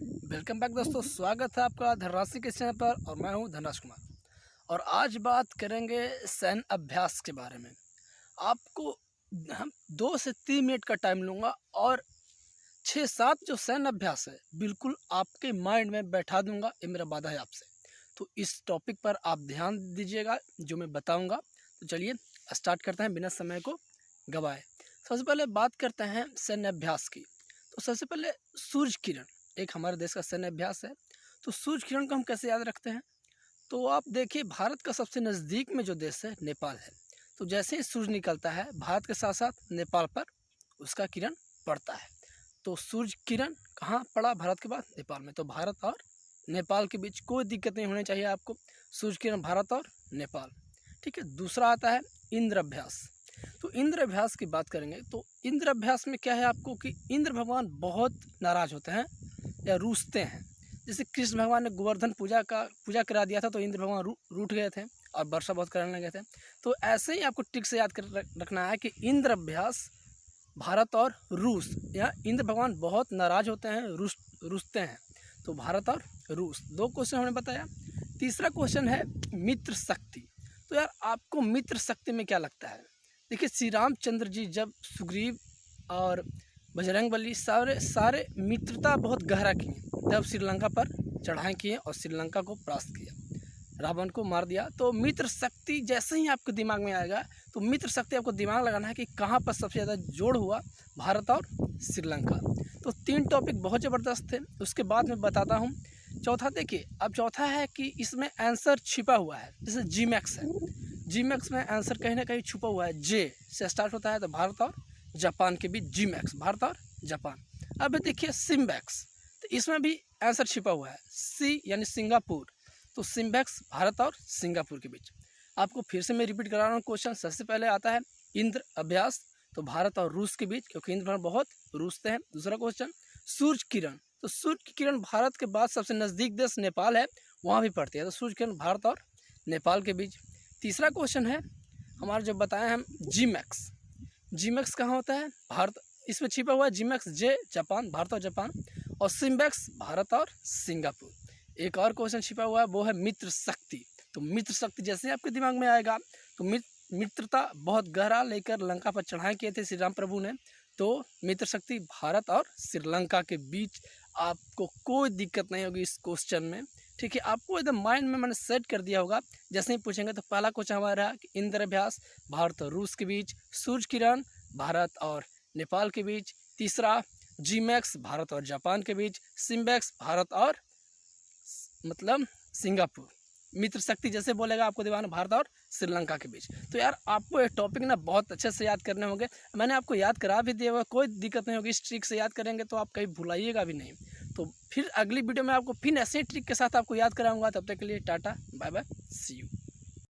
Welcome back दोस्तों, स्वागत है आपका धनराशि के चैनल पर और मैं हूं धनराज कुमार। और आज बात करेंगे सैन्य अभ्यास के बारे में। आपको हम 2 से 3 मिनट का टाइम लूँगा और 6-7 जो सैन्य अभ्यास है बिल्कुल आपके माइंड में बैठा दूंगा, ये मेरा वादा है आपसे। तो इस टॉपिक पर आप ध्यान दीजिएगा जो मैं बताऊँगा। तो चलिए स्टार्ट करते हैं बिना समय को गवाए। सबसे पहले बात करते हैं सैन्य अभ्यास की। तो सबसे पहले सूर्य किरण एक हमारे देश का सैन्य अभ्यास है। तो सूर्य किरण को हम कैसे याद रखते हैं? तो आप देखिए, भारत का सबसे नज़दीक में जो देश है नेपाल है। तो जैसे ही सूर्य निकलता है भारत के साथ साथ नेपाल पर उसका किरण पड़ता है। तो सूर्य किरण कहाँ पड़ा? भारत के बाद नेपाल में। तो भारत और नेपाल के बीच कोई दिक्कत नहीं होनी चाहिए आपको। सूर्य किरण भारत और नेपाल, ठीक है। दूसरा आता है इंद्र अभ्यास। तो इंद्र अभ्यास की बात करेंगे तो इंद्र अभ्यास में क्या है आपको कि इंद्र भगवान बहुत नाराज़ होते हैं या रूठते हैं। जैसे कृष्ण भगवान ने गोवर्धन पूजा करा दिया था तो इंद्र भगवान रूठ गए थे और वर्षा बहुत करने लगे थे। तो ऐसे ही आपको ट्रिक से याद कर रखना है कि इंद्र अभ्यास भारत और रूस, या इंद्र भगवान बहुत नाराज़ होते हैं, रूठते हैं। तो भारत और रूस, 2 क्वेश्चन हमने बताया। तीसरा क्वेश्चन है मित्र शक्ति। तो यार आपको मित्र शक्ति में क्या लगता है? देखिए, श्री रामचंद्र जी जब सुग्रीव और बजरंगबली सारे मित्रता बहुत गहरा किए, तब श्रीलंका पर चढ़ाई किए और श्रीलंका को परास्त किया, रावण को मार दिया। तो मित्र शक्ति जैसे ही आपके दिमाग में आएगा तो मित्र शक्ति आपको दिमाग लगाना है कि कहाँ पर सबसे ज़्यादा जोड़ हुआ, भारत और श्रीलंका। तो 3 टॉपिक बहुत ज़बरदस्त थे। उसके बाद मैं बताता हूँ चौथा। देखिए, अब चौथा है कि इसमें आंसर छिपा हुआ है। जैसे जीमैक्स है, जीमैक्स में आंसर कहीं ना कहीं छुपा हुआ है। जे से स्टार्ट होता है तो भारत और जापान के बीच जीमैक्स, भारत और जापान। अब देखिए सिम्बैक्स, तो इसमें भी आंसर छिपा हुआ है। सी यानी सिंगापुर, तो सिम्बैक्स भारत और सिंगापुर के बीच। आपको फिर से मैं रिपीट करा रहा हूँ क्वेश्चन। सबसे पहले आता है इंद्र अभ्यास, तो भारत और रूस के बीच, क्योंकि इंद्र बहुत रूसते हैं। दूसरा क्वेश्चन सूर्य किरण, तो सूर्य की किरण भारत के बाद सबसे नज़दीक देश नेपाल है, वहाँ भी पड़ती है। तो सूर्य किरण भारत और नेपाल के बीच। तीसरा क्वेश्चन है हमारा जो बताए हम जीमैक्स, जीमैक्स कहाँ होता है? भारत, इसमें छिपा हुआ है जीमैक्स जे जापान, भारत और जापान। और सिम्बैक्स भारत और सिंगापुर। एक और क्वेश्चन छिपा हुआ है, वो है मित्र शक्ति। तो मित्र शक्ति जैसे आपके दिमाग में आएगा तो मित्रता बहुत गहरा लेकर लंका पर चढ़ाई किए थे श्री राम प्रभु ने। तो मित्र शक्ति भारत और श्रीलंका के बीच। आपको कोई दिक्कत नहीं होगी इस क्वेश्चन में, ठीक है। आपको एकदम माइंड में मैंने सेट कर दिया होगा। जैसे ही पूछेंगे तो पहला क्वेश्चन हमारा है कि इंद्र अभ्यास भारत और रूस के बीच, सूर्य किरण भारत और नेपाल के बीच। तीसरा जीमैक्स भारत और जापान के बीच, सिम्बैक्स भारत और सिंगापुर। मित्र शक्ति जैसे बोलेगा आपको दीवाना भारत और श्रीलंका के बीच। तो यार आपको ये टॉपिक ना बहुत अच्छे से याद करने होंगे। मैंने आपको याद करा भी दिया हुआ, कोई दिक्कत नहीं होगी। इस ट्रिक से याद करेंगे तो आप कहीं भुलाइएगा भी नहीं। तो फिर अगली वीडियो में आपको फिर ऐसे ट्रिक के साथ आपको याद कराऊंगा। तब तक के लिए tata bye bye, see you.